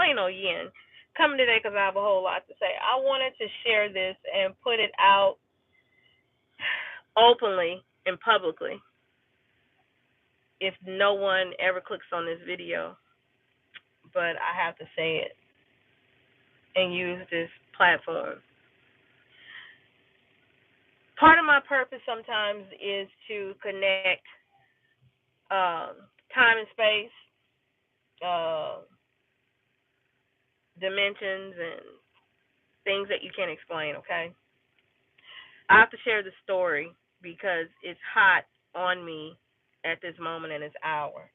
plain old yin. Coming today because I have a whole lot to say. I wanted to share this and put it out openly and publicly. If no one ever clicks on this video, but I have to say it and use this platform. Part of my purpose sometimes is to connect time and space, uh, dimensions, and things that you can't explain, okay? I have to share the story because it's hot on me at this moment in this hour.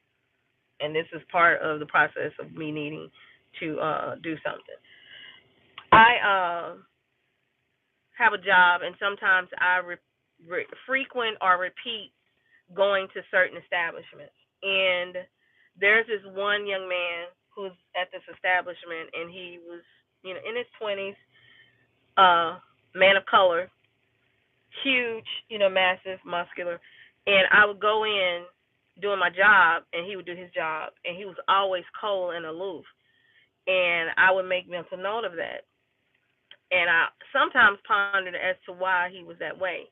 And this is part of the process of me needing to do something. I have a job, and sometimes I frequent or repeat going to certain establishments. And there's this one young man who's at this establishment, and he was, in his 20s, man of color, huge, massive, muscular. And I would go in doing my job, and he would do his job, and he was always cold and aloof. And I would make mental note of that. And I sometimes pondered as to why he was that way.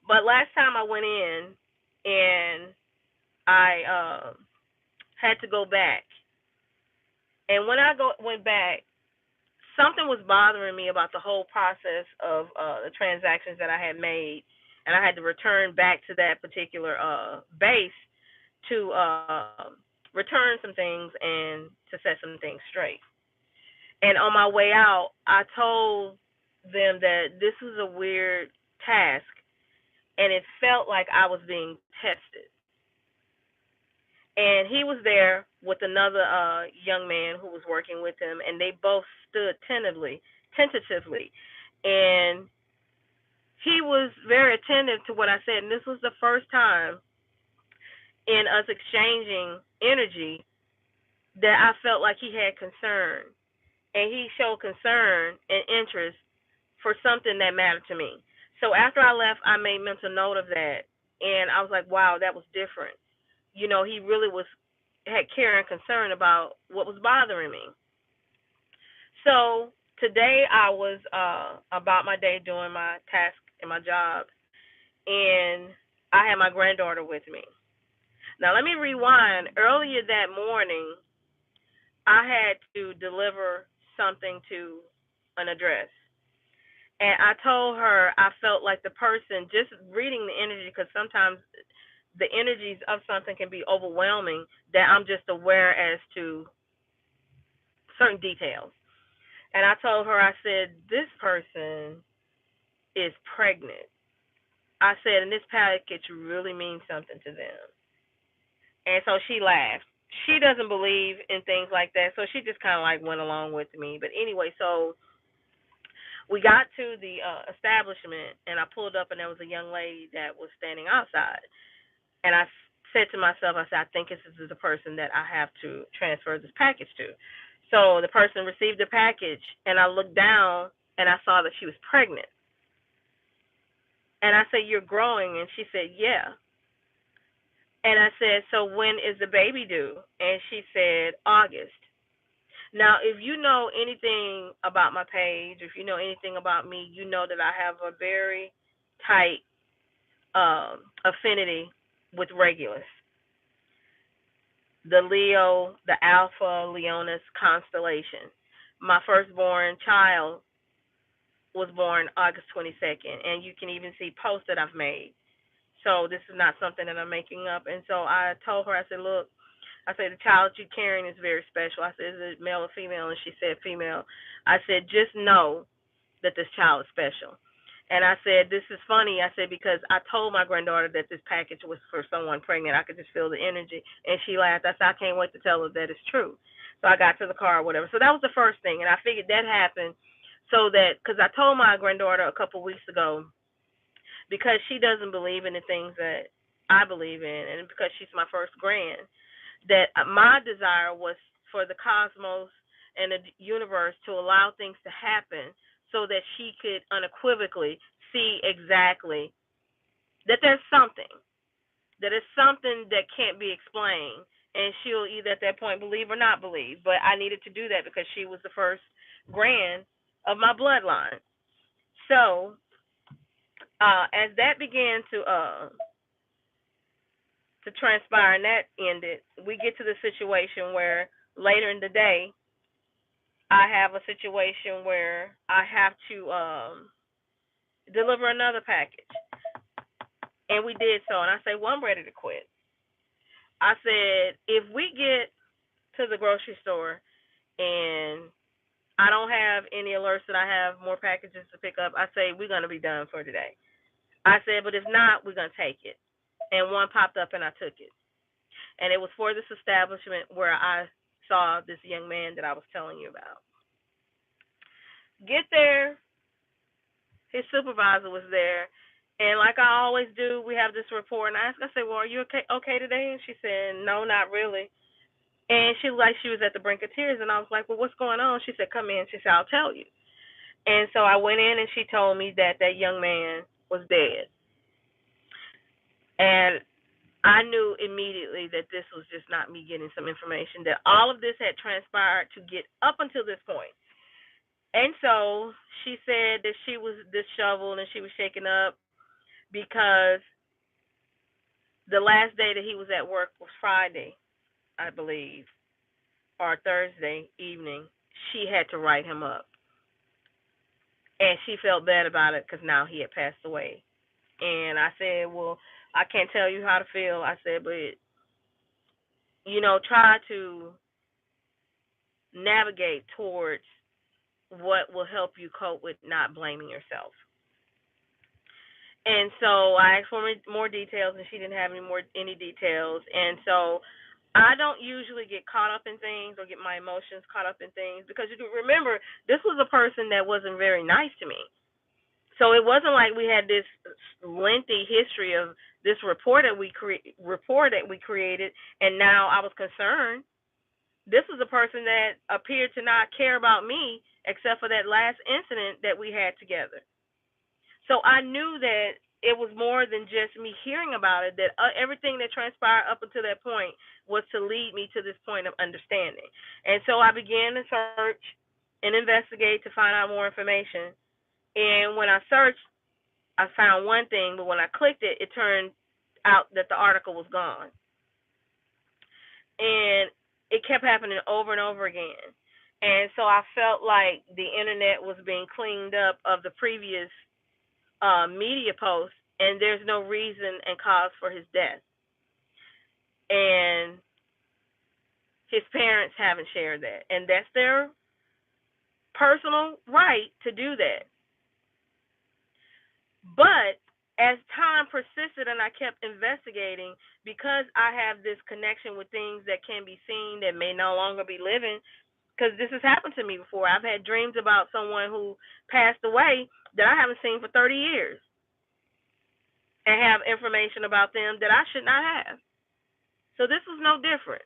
But last time I went in, and I had to go back. And when I went back, something was bothering me about the whole process of the transactions that I had made, and I had to return back to that particular base to return some things and to set some things straight. And on my way out, I told them that this was a weird task, and it felt like I was being tested. And he was there with another young man who was working with him, and they both stood tentatively, and he was very attentive to what I said. And this was the first time in us exchanging energy that I felt like he had concern, and he showed concern and interest for something that mattered to me. So after I left, I made mental note of that, and I was like, wow, that was different. He really had care and concern about what was bothering me. So today I was about my day doing my task and my job, and I had my granddaughter with me. Now let me rewind. Earlier that morning, I had to deliver something to an address. And I told her I felt like the person, just reading the energy, because sometimes the energies of something can be overwhelming, that I'm just aware as to certain details. And I told her, I said, this person is pregnant. I said, and this package really means something to them. And so she laughed. She doesn't believe in things like that, so she just kind of like went along with me. But anyway, so we got to the establishment, and I pulled up, and there was a young lady that was standing outside. And I said to myself, I said, I think this is the person that I have to transfer this package to. So the person received the package, and I looked down, and I saw that she was pregnant. And I said, you're growing? And she said, yeah. And I said, so when is the baby due? And she said, August. Now, if you know anything about my page, if you know anything about me, you know that I have a very tight affinity with Regulus, the Leo, the Alpha Leonis constellation. My firstborn child was born August 22nd, and you can even see posts that I've made. So this is not something that I'm making up. And so I told her, I said, look, I said, the child you're carrying is very special. I said, is it male or female? And she said, female. I said, just know that this child is special. And I said, this is funny. I said, because I told my granddaughter that this package was for someone pregnant. I could just feel the energy. And she laughed. I said, I can't wait to tell her that it's true. So I got to the car or whatever. So that was the first thing. And I figured that happened so that, because I told my granddaughter a couple of weeks ago, because she doesn't believe in the things that I believe in, and because she's my first grand, that my desire was for the cosmos and the universe to allow things to happen so that she could unequivocally see exactly that there's something that can't be explained, and she'll either at that point believe or not believe. But I needed to do that because she was the first grand of my bloodline. So as that began to transpire and that ended, we get to the situation where later in the day I have a situation where I have to deliver another package. And we did so. And I say, well, I'm ready to quit. I said, if we get to the grocery store and I don't have any alerts that I have more packages to pick up, I say, we're going to be done for today. I said, but if not, we're going to take it. And one popped up and I took it. And it was for this establishment where I saw this young man that I was telling you about. Get there, his supervisor was there, and like I always do, we have this report. And I asked, I said, "Well, are you okay today?" And she said, "No, not really." And she was like, she was at the brink of tears, and I was like, "Well, what's going on?" She said, "Come in." She said, "I'll tell you." And so I went in, and she told me that that young man was dead, and I knew immediately that this was just not me getting some information. That all of this had transpired to get up until this point. And so she said that she was disheveled and she was shaken up because the last day that he was at work was Friday, I believe, or Thursday evening. She had to write him up. And she felt bad about it because now he had passed away. And I said, well, I can't tell you how to feel. I said, but, try to navigate towards what will help you cope with not blaming yourself. And so I asked for more details, and she didn't have any details. And so I don't usually get caught up in things or get my emotions caught up in things because you remember this was a person that wasn't very nice to me. So it wasn't like we had this lengthy history of this report that we created, and now I was concerned. This was a person that appeared to not care about me except for that last incident that we had together. So I knew that it was more than just me hearing about it, that everything that transpired up until that point was to lead me to this point of understanding. And so I began to search and investigate to find out more information. And when I searched, I found one thing, but when I clicked it, it turned out that the article was gone. And it kept happening over and over again. And so I felt like the internet was being cleaned up of the previous media post, and there's no reason and cause for his death. And his parents haven't shared that, and that's their personal right to do that. But as time persisted and I kept investigating, because I have this connection with things that can be seen that may no longer be living, because this has happened to me before. I've had dreams about someone who passed away that I haven't seen for 30 years, and have information about them that I should not have. So this was no different.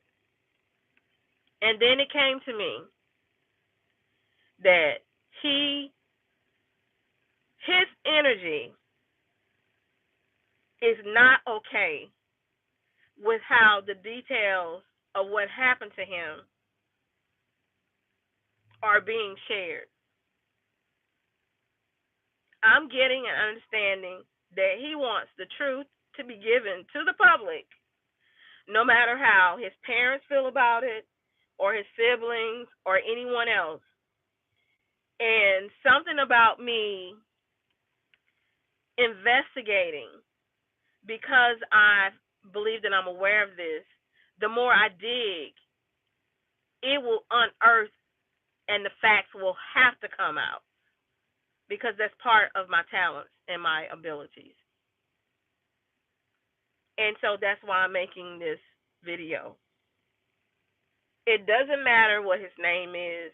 And then it came to me that his energy is not okay with how the details of what happened to him are being shared. I'm getting an understanding that he wants the truth to be given to the public, no matter how his parents feel about it, or his siblings, or anyone else. And something about me investigating, because I believe that I'm aware of this, the more I dig, it will unearth and the facts will have to come out because that's part of my talents and my abilities. And so that's why I'm making this video. It doesn't matter what his name is,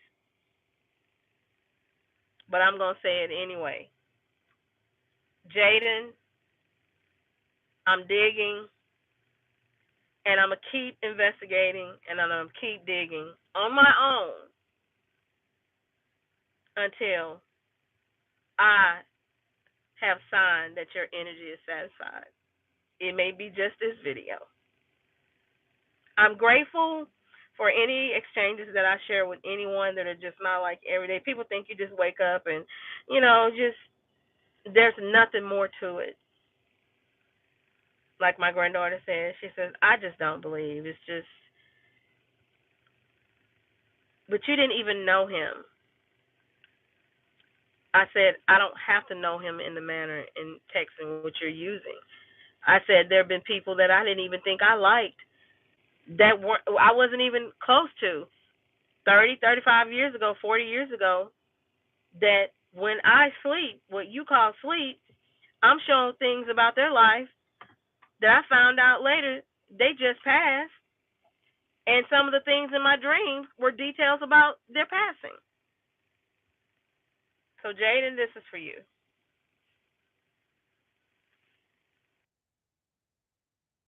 but I'm going to say it anyway. Jaden, I'm digging, and I'm going to keep investigating, and I'm going to keep digging on my own until I have signed that your energy is satisfied. It may be just this video. I'm grateful for any exchanges that I share with anyone that are just not like everyday. People think you just wake up and, just there's nothing more to it. Like my granddaughter says, she says, I just don't believe. It's just, but you didn't even know him. I said, I don't have to know him in the manner in texting what you're using. I said, there have been people that I didn't even think I liked that weren't, I wasn't even close to 30, 35 years ago, 40 years ago, that when I sleep, what you call sleep, I'm showing things about their life that I found out later they just passed. And some of the things in my dreams were details about their passing. So, Jaden, this is for you.